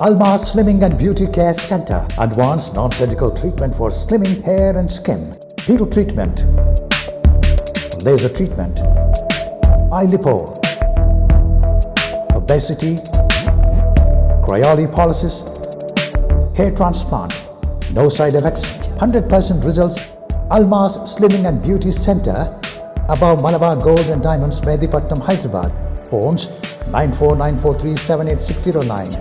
Almas Slimming and Beauty Care Center. Advanced non-surgical treatment for slimming hair and skin. Peel treatment. Laser treatment. Eye lipo. Obesity. Cryolipolysis. Hair transplant. No side effects. 100% results. Almas Slimming and Beauty Center. Above Malabar Gold and Diamonds, Mehdipatnam, Hyderabad. Phones 9494378609.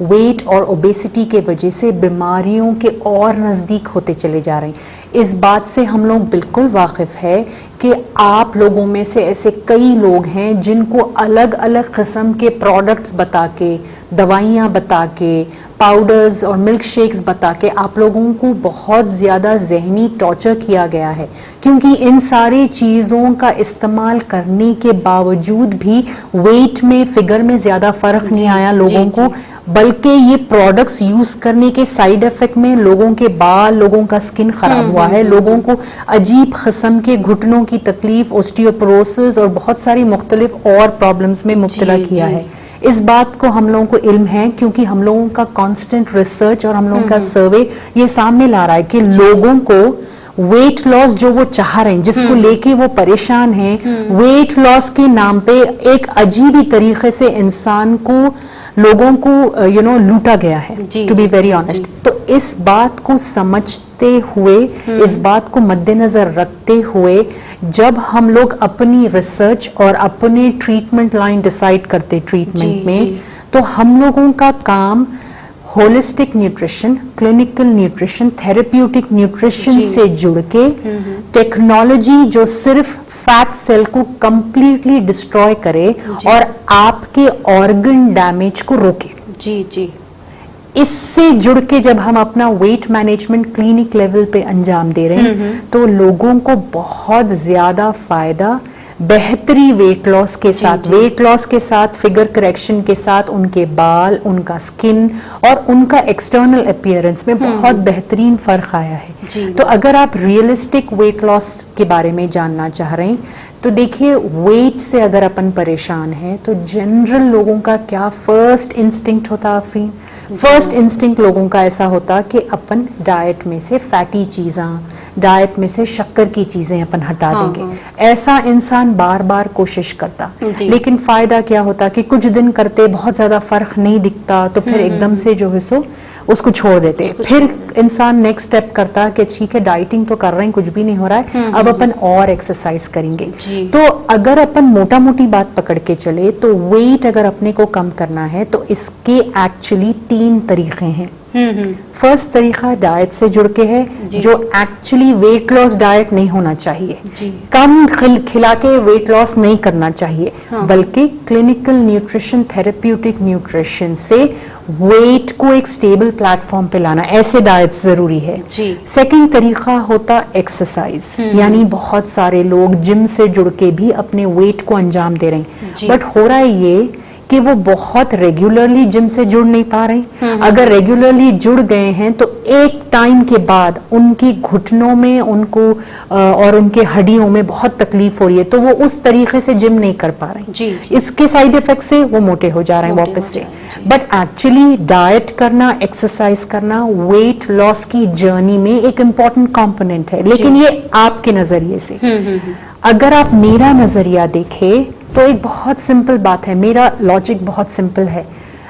Wait اور obesity کے وجہ سے بیماریوں کے اور نزدیک ہوتے چلے جا رہے ہیں. اس بات سے ہم لوگ بالکل واقف ہے کہ آپ لوگوں میں سے ایسے کئی لوگ ہیں جن کو الگ الگ قسم کے پروڈکٹس بتا کے, دوائیاں بتا کے, پاؤڈرز اور ملک شیکس بتا کے آپ لوگوں کو بہت زیادہ ذہنی ٹارچر کیا گیا ہے, کیونکہ ان ساری چیزوں کا استعمال کرنے کے باوجود بھی ویٹ میں, فگر میں زیادہ فرق نہیں آیا لوگوں کو, بلکہ یہ پروڈکٹس یوز کرنے کے سائیڈ افیکٹ میں لوگوں کے بال, لوگوں کا سکن خراب ہوا ہے, لوگوں کو عجیب قسم کے گھٹنوں کی تکلیف, اوسٹیوپروسس اور بہت ساری مختلف اور پرابلمز میں مبتلا کیا ہے. اس بات کو ہم لوگوں کو علم ہے کیونکہ ہم لوگوں کا کانسٹنٹ ریسرچ اور ہم لوگوں کا سروے یہ سامنے لا رہا ہے کہ لوگوں کو ویٹ لاس جو وہ چاہ رہے ہیں, جس کو لے کے وہ پریشان ہیں, ویٹ لاس کے نام پہ ایک عجیب ہی طریقے سے انسان کو, لوگوں کو لوٹا گیا ہے, ٹو بی ویری آنیسٹ. تو اس بات کو سمجھتے ہوئے, اس بات کو مد نظر رکھتے ہوئے جب ہم لوگ اپنی ریسرچ اور اپنے ٹریٹمنٹ لائن ڈیسائیڈ کرتے ٹریٹمنٹ میں, تو ہم لوگوں کا کام holistic nutrition, clinical nutrition, therapeutic nutrition سے جڑ کے ٹیکنالوجی جو صرف فیٹ سیل کو کمپلیٹلی ڈسٹروائے کرے اور آپ کے آرگن ڈیمیج کو روکے. جی اس سے جڑ کے جب ہم اپنا ویٹ مینجمنٹ کلینک لیول پہ انجام دے رہے ہیں تو لوگوں کو بہت زیادہ فائدہ, بہتری ویٹ لاس کے ساتھ, ویٹ لاس کے ساتھ, فگر کریکشن کے ساتھ, ان کے بال, ان کا سکن اور ان کا ایکسٹرنل اپیئرنس میں بہت بہترین فرق آیا ہے. تو اگر آپ ریئلسٹک ویٹ لاس کے بارے میں جاننا چاہ رہے ہیں تو دیکھیے, ویٹ سے اگر اپن پریشان ہیں تو جنرل لوگوں کا کیا فرسٹ انسٹنکٹ ہوتا آفرین؟ فرسٹ انسٹنکٹ لوگوں کا ایسا ہوتا کہ اپن ڈائٹ میں سے فیٹی چیزاں, ڈائٹ میں سے شکر کی چیزیں اپن ہٹا دیں گے. ایسا انسان بار بار کوشش کرتا, لیکن فائدہ کیا ہوتا کہ کچھ دن کرتے, بہت زیادہ فرق نہیں دکھتا, تو پھر ایک دم سے جو ہے سو اس کو چھوڑ دیتے. پھر انسان نیکسٹ اسٹیپ کرتا کہ ٹھیک ہے ڈائٹنگ تو کر رہے ہیں, کچھ بھی نہیں ہو رہا ہے, اب اپن اور ایکسرسائز کریں گے. تو اگر اپن موٹا موٹی بات پکڑ کے چلے تو ویٹ اگر اپنے کو کم کرنا ہے تو اس کے ایکچولی 3 طریقے ہیں. فرسٹ طریقہ ڈائٹ سے جڑ کے ہے, جو ایکچولی ویٹ لاس ڈائٹ نہیں ہونا چاہیے, کم کھلا کے ویٹ لاس نہیں کرنا چاہیے, بلکہ کلینکل نیوٹریشن, تھراپیوٹک نیوٹریشن سے ویٹ کو ایک سٹیبل پلیٹ فارم پہ لانا, ایسے ڈائٹ ضروری ہے. سیکنڈ طریقہ ہوتا ایکسرسائز, یعنی بہت سارے لوگ جم سے جڑ کے بھی اپنے ویٹ کو انجام دے رہے ہیں, بٹ ہو رہا ہے یہ کہ وہ بہت ریگولرلی جم سے جڑ نہیں پا رہے. اگر ریگولرلی جڑ گئے ہیں تو ایک ٹائم کے بعد ان کی گھٹنوں میں, ان کو اور ان کے ہڈیوں میں بہت تکلیف ہو رہی ہے, تو وہ اس طریقے سے جم نہیں کر پا رہے ہیں. اس کے سائیڈ افیکٹ سے وہ موٹے ہو جا رہے ہیں واپس سے. بٹ ایکچولی ڈائٹ کرنا, ایکسرسائز کرنا ویٹ لاس کی جرنی میں ایک امپورٹنٹ کمپوننٹ ہے, لیکن یہ آپ کے نظریے سے. اگر آپ میرا نظریہ دیکھیں تو ایک بہت سمپل بات ہے, میرا لاجک بہت سمپل ہے.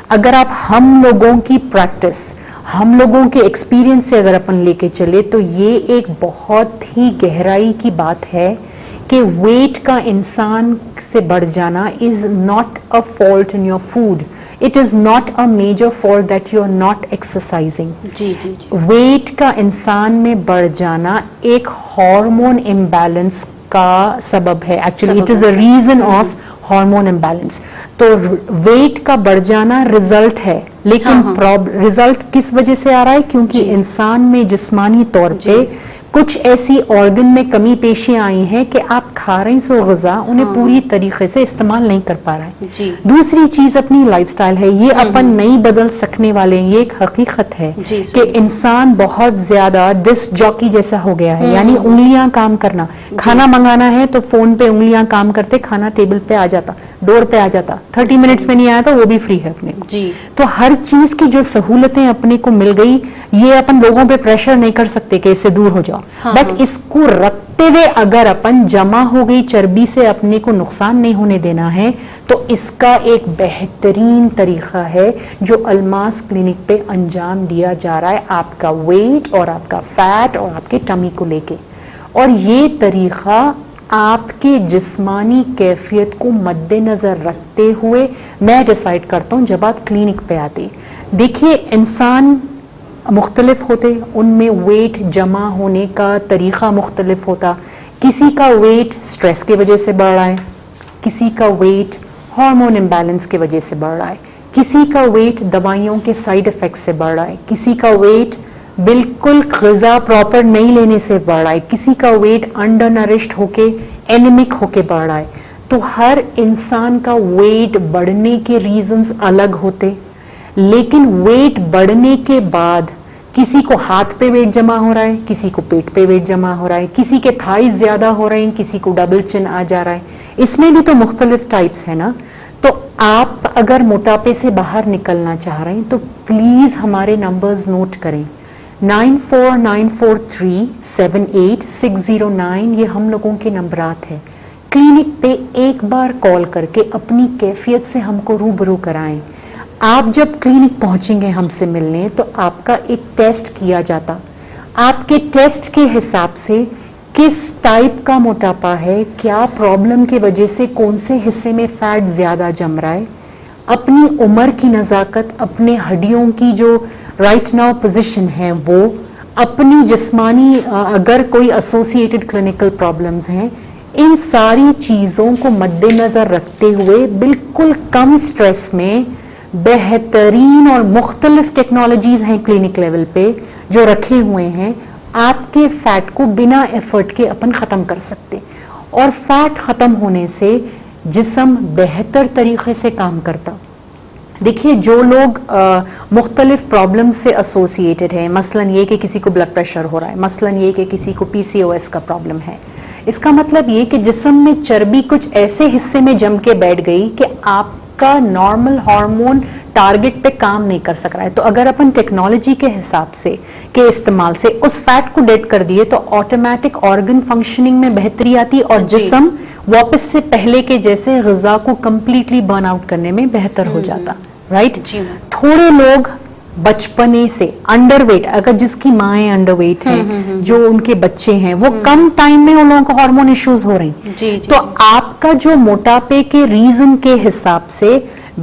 اگر آپ ہم لوگوں کی پریکٹس, ہم لوگوں کے ایکسپیرینس سے اگر اپن لے کے چلے تو یہ ایک بہت ہی گہرائی کی بات ہے کہ ویٹ کا انسان سے بڑھ جانا is not a fault in your food, it is not a major fault that you are not exercising. Weight کا انسان میں بڑھ جانا ایک ہارمون امبیلنس کا سبب ہے. Actually it is a reason of hormone imbalance. تو ویٹ کا بڑھ جانا رزلٹ ہے, لیکن رزلٹ کس وجہ سے آ رہا ہے؟ کیونکہ انسان میں جسمانی طور پہ کچھ ایسی آرگن میں کمی پیشیاں آئی ہیں کہ آپ کھا رہے ہیں سو غذا انہیں پوری طریقے سے استعمال نہیں کر پا رہے ہیں. دوسری چیز اپنی لائف سٹائل ہے, یہ اپن نہیں بدل سکنے والے ہیں, یہ ایک حقیقت ہے کہ انسان بہت زیادہ ڈسک جاکی جیسا ہو گیا ہے, یعنی انگلیاں کام کرنا, کھانا منگانا ہے تو فون پہ انگلیاں کام کرتے, کھانا ٹیبل پہ آ جاتا, ڈور پہ آ جاتا, 30 منٹس میں نہیں آیا تو وہ بھی فری ہے اپنے. تو ہر چیز کی جو سہولتیں اپنے کو مل گئی, یہ اپن لوگوں پہ پریشر نہیں کر سکتے کہ اس سے دور ہو جاؤ, بٹ اس کو رکھتے ہوئے اگر اپن جمع ہو گئی چربی سے اپنے کو نقصان نہیں ہونے دینا ہے تو اس کا ایک بہترین طریقہ ہے جو الماس کلینک پہ انجام دیا جا رہا ہے, آپ کا ویٹ اور آپ کا فیٹ اور آپ کے ٹمی کو لے کے. اور یہ طریقہ آپ کے جسمانی کیفیت کو مد نظر رکھتے ہوئے میں ڈیسائیڈ کرتا ہوں جب آپ کلینک پہ آتے. دیکھیے انسان مختلف ہوتے, ان میں ویٹ جمع ہونے کا طریقہ مختلف ہوتا. کسی کا ویٹ سٹریس کی وجہ سے بڑھ رہا ہے, کسی کا ویٹ ہارمون امبیلنس کی وجہ سے بڑھ رہا ہے, کسی کا ویٹ دوائیوں کے سائیڈ افیکٹ سے بڑھ رہا ہے, کسی کا ویٹ بالکل غذا پراپر نہیں لینے سے بڑھ رہا ہے, کسی کا ویٹ انڈر نرشڈ ہو کے اینیمک ہو کے بڑھ رہا ہے. تو ہر انسان کا ویٹ بڑھنے کے ریزنز الگ ہوتے, لیکن ویٹ بڑھنے کے بعد کسی کو ہاتھ پہ ویٹ جمع ہو رہا ہے, کسی کو پیٹ پہ ویٹ جمع ہو رہا ہے, کسی کے تھائز زیادہ ہو رہے ہیں, کسی کو ڈبل چن آ جا رہا ہے. اس میں بھی تو مختلف ٹائپس ہیں نا. تو آپ اگر موٹاپے سے باہر نکلنا چاہ رہے ہیں تو پلیز ہمارے نمبرز نوٹ کریں. 9494378609 یہ ہم لوگوں کے نمبرات ہیں. کلینک پہ ایک بار کال کر کے اپنی کیفیت سے ہم کو روبرو کرائیں. آپ جب کلینک پہنچیں گے ہم سے ملنے تو آپ کا ایک ٹیسٹ کیا جاتا. آپ کے ٹیسٹ کے حساب سے کس ٹائپ کا موٹاپا ہے, کیا پرابلم کی وجہ سے کون سے حصے میں فیٹ زیادہ جم رہا ہے, اپنی عمر کی نزاکت, اپنے ہڈیوں کی جو رائٹ ناؤ پوزیشن ہے وہ, اپنی جسمانی اگر کوئی ایسوسیٹڈ کلینکل پرابلمز ہیں, ان ساری چیزوں کو مد نظر رکھتے ہوئے بالکل کم سٹریس میں بہترین اور مختلف ٹیکنالوجیز ہیں کلینک لیول پہ جو رکھے ہوئے ہیں, آپ کے فیٹ کو بنا ایفرٹ کے اپن ختم کر سکتے. اور فیٹ ختم ہونے سے جسم بہتر طریقے سے کام کرتا. دیکھیے جو لوگ مختلف پرابلم سے ایسوسیٹڈ ہیں, مثلاً یہ کہ کسی کو بلڈ پریشر ہو رہا ہے, مثلاً یہ کہ کسی کو PCOS کا پرابلم ہے, اس کا مطلب یہ کہ جسم میں چربی کچھ ایسے حصے میں جم کے بیٹھ گئی کہ آپ کا نارمل ہارمون ٹارگٹ پہ کام نہیں کر سک رہا ہے. تو اگر اپن ٹیکنالوجی کے حساب سے کے استعمال سے اس فیٹ کو ڈیڈ کر دیے تو آٹومیٹک آرگن فنکشننگ میں بہتری آتی اور جسم واپس سے پہلے کے جیسے غذا کو کمپلیٹلی برن آؤٹ کرنے میں بہتر ہو جاتا. رائٹ. تھوڑے لوگ بچپنے سے انڈر ویٹ, اگر جس کی مائیں انڈر ویٹ ہیں, جو ان کے بچے ہیں, وہ کم ٹائم میں ان لوگوں کو ہارمون ایشوز ہو رہے ہیں. تو آپ کا جو موٹاپے کے ریزن کے حساب سے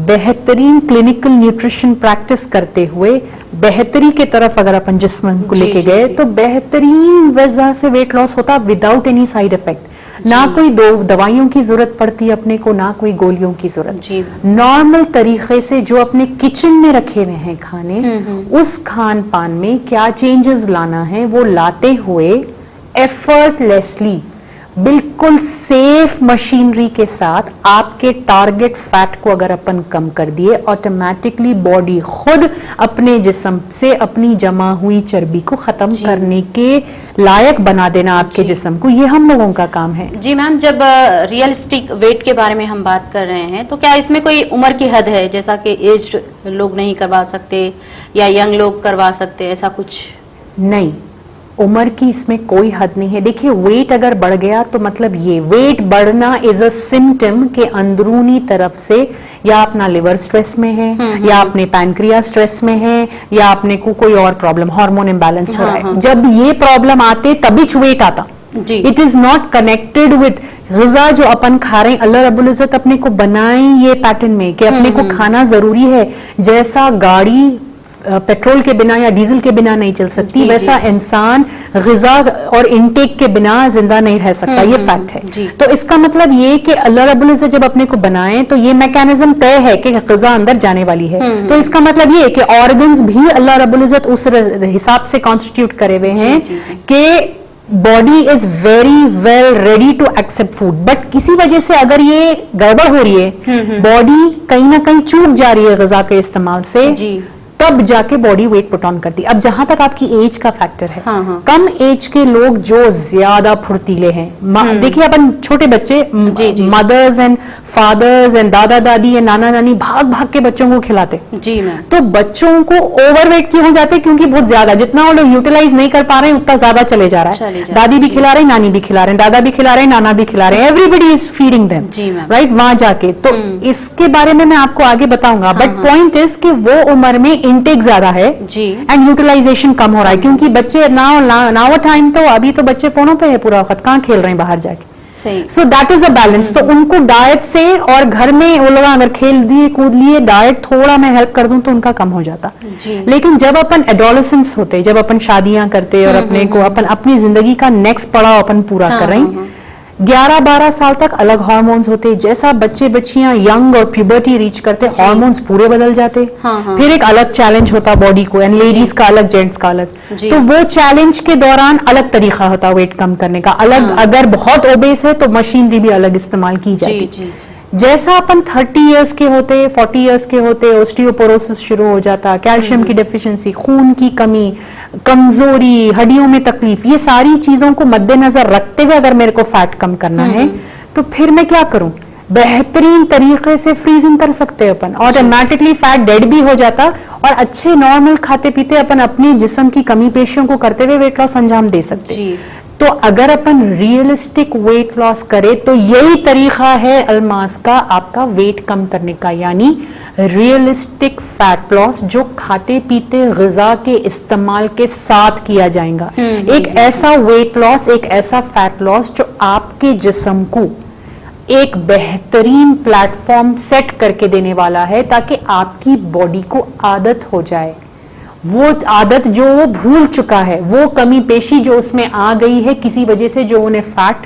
بہترین کلینکل نیوٹریشن پریکٹس کرتے ہوئے بہتری کے طرف اگر اپن جسم کو لے کے گئے تو بہترین وجہ سے ویٹ لاس ہوتا وداؤٹ اینی سائیڈ افیکٹ. نہ کوئی دوائیوں کی ضرورت پڑتی اپنے کو, نہ کوئی گولیوں کی ضرورت. نارمل طریقے سے جو اپنے کچن میں رکھے ہوئے ہیں کھانے, اس کھان پان میں کیا چینجز لانا ہے وہ لاتے ہوئے ایفرٹ لیسلی بالکل سیف مشینری کے ساتھ آپ کے ٹارگٹ فیٹ کو اگر اپن کم کر دیے, آٹومیٹکلی باڈی خود اپنے جسم سے اپنی جمع ہوئی چربی کو ختم کرنے کے لائق بنا دینا آپ کے جسم کو. یہ ہم لوگوں کا کام ہے. جی میم, جب ریئلسٹک ویٹ کے بارے میں ہم بات کر رہے ہیں تو کیا اس میں کوئی عمر کی حد ہے, جیسا کہ ایجڈ لوگ نہیں کروا سکتے یا ینگ لوگ کروا سکتے, ایسا کچھ؟ نہیں, عمر کی اس میں کوئی حد نہیں ہے. دیکھیے ویٹ اگر بڑھ گیا تو مطلب یہ ویٹ بڑھنا از اے سمٹم کہ اندرونی طرف سے یا اپنا لیور سٹریس میں ہے, یا اپنے پینکریا سٹریس میں ہے, یا اپنے کو کوئی اور پرابلم ہارمون امبیلنس ہو رہا ہے. جب یہ پرابلم آتے تبھی ویٹ آتا. It is not connected with غذا جو اپن کھا رہے ہیں. اللہ رب العزت اپنے کو بنائیں یہ پیٹرن میں کہ اپنے کو کھانا ضروری ہے. جیسا گاڑی پیٹرول کے بنا یا ڈیزل کے بنا نہیں چل سکتی, ویسا انسان غذا اور انٹیک کے بنا زندہ نہیں رہ سکتا. یہ فیکٹ ہے. تو اس کا مطلب یہ کہ اللہ رب العزت جب اپنے کو بنائیں تو یہ میکانزم طے ہے کہ غذا اندر جانے والی ہے. تو اس کا مطلب یہ کہ آرگنز بھی اللہ رب العزت اس حساب سے کانسٹیٹیوٹ کرے ہوئے ہیں کہ body is very well ready to accept food. But کسی وجہ سے اگر یہ گڑبڑ ہو رہی ہے, باڈی کہیں نہ کہیں چوک جا رہی ہے غذا کے استعمال سے, تب جا کے باڈی ویٹ پٹ آن کرتی. اب جہاں تک آپ کی ایج کا فیکٹر ہے, کم ایج کے لوگ جو زیادہ پھرتیلے ہیں, دیکھیے اپن چھوٹے بچے مدرز اینڈ فادرز اینڈ دادا دادی یا نانا نانی بھاگ بھاگ کے بچوں کو کھلاتے. تو بچوں کو اوور ویٹ کیوں ہو جاتے؟ کیونکہ بہت زیادہ جتنا وہ لوگ یوٹیلائز نہیں کر پا رہے ہیں اتنا زیادہ چلے جا رہا ہے. دادی بھی کھلا رہے ہیں, نانی بھی کھلا رہے ہیں, دادا بھی کھلا رہے ہیں, نانا بھی کھلا رہے ہیں, ایوری بڈی از فیڈنگ دیم, رائٹ, وہاں جا کے. تو اس کے بارے میں آپ کو آگے بتاؤں گا. بٹ پوائنٹ از کہ وہ عمر میں انٹیک زیادہ ہے اینڈ یوٹیلائزیشن کم ہو رہا ہے, کیونکہ بچے ناؤ ٹائم تو ابھی تو بچے فونوں پہ ہے پورا وقت, کہاں کھیل رہے ہیں باہر جا کے. صحیح. So that is a balance. تو ان کو ڈائٹ سے اور گھر میں وہ لوگ اگر کھیل دیے کود لیے ڈائٹ تھوڑا میں ہیلپ کر دوں تو ان کا کم ہو جاتا. جی. لیکن جب اپن ایڈولسنس ہوتے, جب اپن شادیاں کرتے اور اپنے کو اپنی زندگی کا نیکسٹ پڑاؤ اپن پورا کر رہے ہیں, 11-12 سال تک الگ ہارمونز ہوتے, جیسا بچے بچیاں ینگ اور پیوبرٹی ریچ کرتے ہارمونز پورے بدل جاتے. پھر ایک الگ چیلنج ہوتا باڈی کو, اینڈ لیڈیز کا الگ, جینٹس کا الگ. تو وہ چیلنج کے دوران الگ طریقہ ہوتا ویٹ کم کرنے کا, الگ. اگر بہت اوبیس ہے تو مشینری بھی الگ استعمال کی جاتی. جیسا اپن 30 ایئرس کے ہوتے, 40 ایئرس کے ہوتے, اوسٹیوپوروسس شروع ہو جاتا, کیلشیم کی ڈیفیشنسی, خون کی کمی, کمزوری, ہڈیوں میں تکلیف, یہ ساری چیزوں کو مد نظر رکھتے ہوئے اگر میرے کو فیٹ کم کرنا ہے تو پھر میں کیا کروں؟ بہترین طریقے سے فریزنگ کر سکتے اپن, آٹومیٹکلی فیٹ ڈیڈ بھی ہو جاتا, اور اچھے نارمل کھاتے پیتے اپن اپنے جسم کی کمی پیشیوں کو کرتے ہوئے ویٹ لاس انجام دے سکتے. تو اگر اپن ریئلسٹک ویٹ لاس کرے تو یہی طریقہ ہے الماس کا آپ کا ویٹ کم کرنے کا, یعنی ریئلسٹک فیٹ لاس جو کھاتے پیتے غذا کے استعمال کے ساتھ کیا جائے گا. ایک ایسا ویٹ لاس, ایک ایسا فیٹ لاس جو آپ کے جسم کو ایک بہترین پلیٹ فارم سیٹ کر کے دینے والا ہے تاکہ آپ کی باڈی کو عادت ہو جائے. وہ عادت جو وہ بھول چکا ہے, وہ کمی پیشی جو اس میں آ گئی ہے کسی وجہ سے جو انہیں فیٹ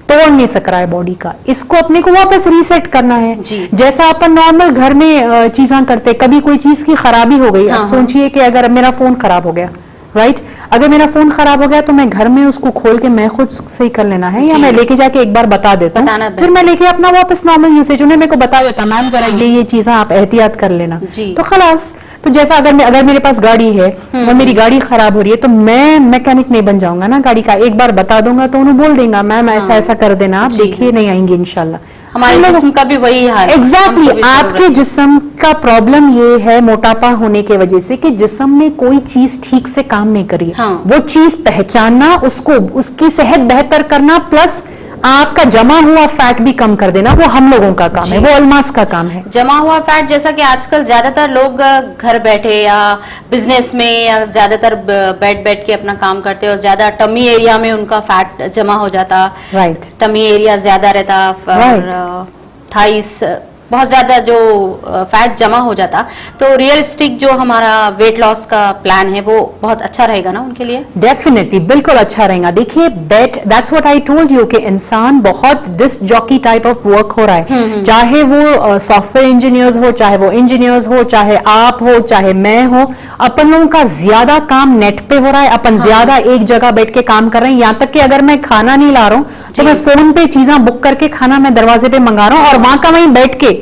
توڑ نہیں سک رہا ہے باڈی کا, اس کو اپنے کو واپس ریسیٹ کرنا ہے. جیسا اپن نارمل گھر میں چیزاں کرتے, کبھی کوئی چیز کی خرابی ہو گئی, اب سوچئے کہ اگر میرا فون خراب ہو گیا, رائٹ, اگر میرا فون خراب ہو گیا تو میں گھر میں اس کو کھول کے میں خود صحیح کر لینا ہے, یا میں لے کے جا کے ایک بار بتا دیتا ہوں, پھر میں لے کے اپنا واپس نارمل یوزیج, انہیں میرے کو بتا دیتا میم ذرا یہ چیزیں آپ احتیاط کر لینا, تو خلاص. تو جیسا اگر میرے پاس گاڑی ہے اور میری گاڑی خراب ہو رہی ہے تو میں میکینک نہیں بن جاؤں گا نا گاڑی کا, ایک بار بتا دوں گا تو انہیں بول دیں گا میم ایسا ایسا کر دینا, آپ دیکھیے نہیں آئیں گے انشاءاللہ. ہمارے جسم کا بھی وہی حال ہے. ایگزیکٹلی, آپ کے جسم کا پرابلم یہ ہے موٹاپا ہونے کی وجہ سے کہ جسم میں کوئی چیز ٹھیک سے کام نہیں کری. وہ چیز پہچاننا, اس کو اس کی صحت بہتر کرنا, پلس آپ کا جمع ہوا فیٹ بھی کم کر دینا, وہ ہم لوگوں کا کام ہے, وہ الماس کا کام ہے. جمع ہوا فیٹ, جیسا کہ آج کل زیادہ تر لوگ گھر بیٹھے یا بزنس میں یا زیادہ تر بیٹھ کے اپنا کام کرتے اور زیادہ ٹمی ایریا میں ان کا فیٹ جمع ہو جاتا, رائٹ, ٹمی ایریا زیادہ رہتا, تھائس بہت زیادہ جو فیٹ جمع ہو جاتا. تو ریئلسٹک جو ہمارا ویٹ لاس کا پلان ہے وہ بہت اچھا رہے گا نا ان کے لیے. ڈیفینیٹلی, بالکل اچھا رہے گا. دیکھیے that's what I told you کہ انسان بہت desk jockey type of work ہو رہا ہے, چاہے وہ سافٹ ویئر انجینئرز ہو, چاہے وہ انجینئرز ہو, چاہے آپ ہو, چاہے میں ہو. اپن لوگوں کا زیادہ کام نیٹ پہ ہو رہا ہے, اپن زیادہ ایک جگہ بیٹھ کے کام کر رہے ہیں, یہاں تک کہ اگر میں کھانا نہیں لا رہا ہوں تو میں فون پہ چیزاں بک کر کے کھانا میں دروازے پہ منگا رہا ہوں, اور وہاں کا وہیں بیٹھ کے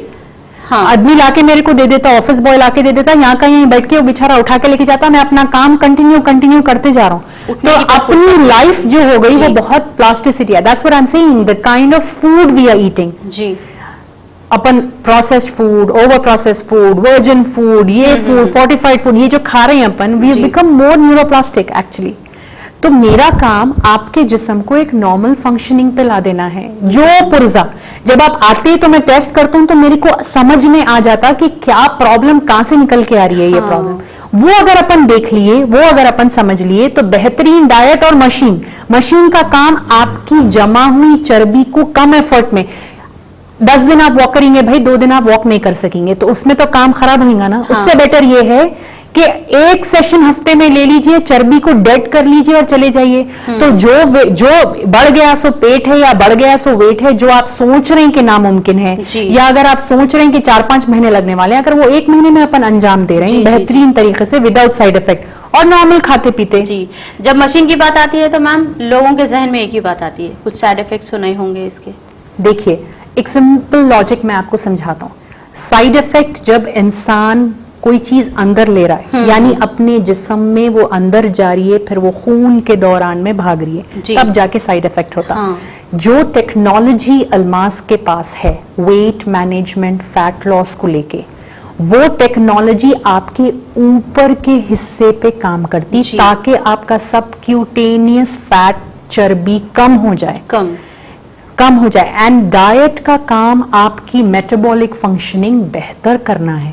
آدمی لا کے میرے کو دے دیتا, آفس بوائے لا کے دے دیتا, یہاں کا یہیں بیٹھ کے وہ بیچارہ اٹھا کے لے کے جاتا, میں اپنا کام کنٹینیو کرتے جا رہا ہوں. تو اپنی لائف جو ہو گئی وہ بہت پلاسٹیسٹی ہے. That's what I am seeing, the kind of food we are eating. جی, اپن processed food, over processed food, virgin food, یہ فوڈ, فورٹیفائڈ فوڈ, یہ جو کھا رہے ہیں اپن, we have become more neuroplastic actually. تو میرا کام آپ کے جسم کو ایک نارمل فنکشننگ پہ لا دینا ہے. جو پرزا جب آپ آتے تو میں ٹیسٹ کرتا ہوں تو میرے کو سمجھ میں آ جاتا کہ کیا پرابلم کہاں سے نکل کے آ رہی ہے, یہ پرابلم. وہ اگر اپن دیکھ لیے, وہ اگر اپن سمجھ لیے تو بہترین ڈائٹ اور مشین کا کام آپ کی جمع ہوئی چربی کو کم ایفرٹ میں, 10 دن آپ واک کریں گے بھائی, 2 دن آپ واک نہیں کر سکیں گے تو اس میں تو کام خراب ہوئے گا نا. اس سے بیٹر یہ ہے کہ ایک سیشن ہفتے میں لے لیجئے, چربی کو ڈیڈ کر لیجئے اور چلے جائیے. تو جو بڑھ گیا سو پیٹ ہے یا بڑھ گیا سو ویٹ ہے, جو آپ سوچ رہے ہیں کہ ناممکن ہے, یا اگر آپ سوچ رہے ہیں کہ 4-5 مہینے لگنے والے ہیں, اگر وہ 1 مہینے میں اپن انجام دے رہے ہیں بہترین طریقے سے وداؤٹ سائڈ افیکٹ اور نارمل کھاتے پیتے. جی, جب مشین کی بات آتی ہے تو میم لوگوں کے ذہن میں ایک ہی بات آتی ہے, کچھ سائڈ افیکٹس تو نہیں ہوں گے اس کے. دیکھیے ایک سمپل لاجک میں آپ کو سمجھاتا ہوں. سائڈ افیکٹ جب انسان کوئی چیز اندر لے رہا ہے, یعنی اپنے جسم میں وہ اندر جا رہی ہے, پھر وہ خون کے دوران میں بھاگ رہی ہے, تب جا کے سائڈ افیکٹ ہوتا. جو ٹیکنالوجی الماس کے پاس ہے ویٹ مینجمنٹ, فیٹ لاس کو لے کے, وہ ٹیکنالوجی آپ کے اوپر کے حصے پہ کام کرتی تاکہ آپ کا سب کیوٹینیس فیٹ چربی کم ہو جائے. اینڈ ڈائٹ کا کام آپ کی میٹابولک فنکشننگ بہتر کرنا ہے.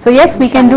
So yes, we can do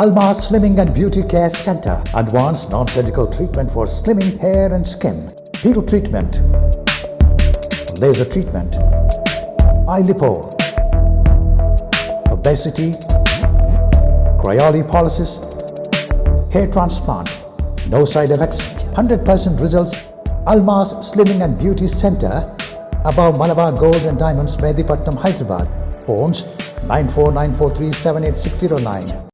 Almas Slimming and Beauty Care Center. Advanced non-surgical treatment for slimming hair and skin. Piro treatment. Laser treatment. Eye lipo. Obesity. Cryolipolysis. Hair transplant. No side effects. 100% results. Almas Slimming and Beauty Center. Above Malabar Gold and Diamonds, Medipatnam, Hyderabad. Phones 9494378609.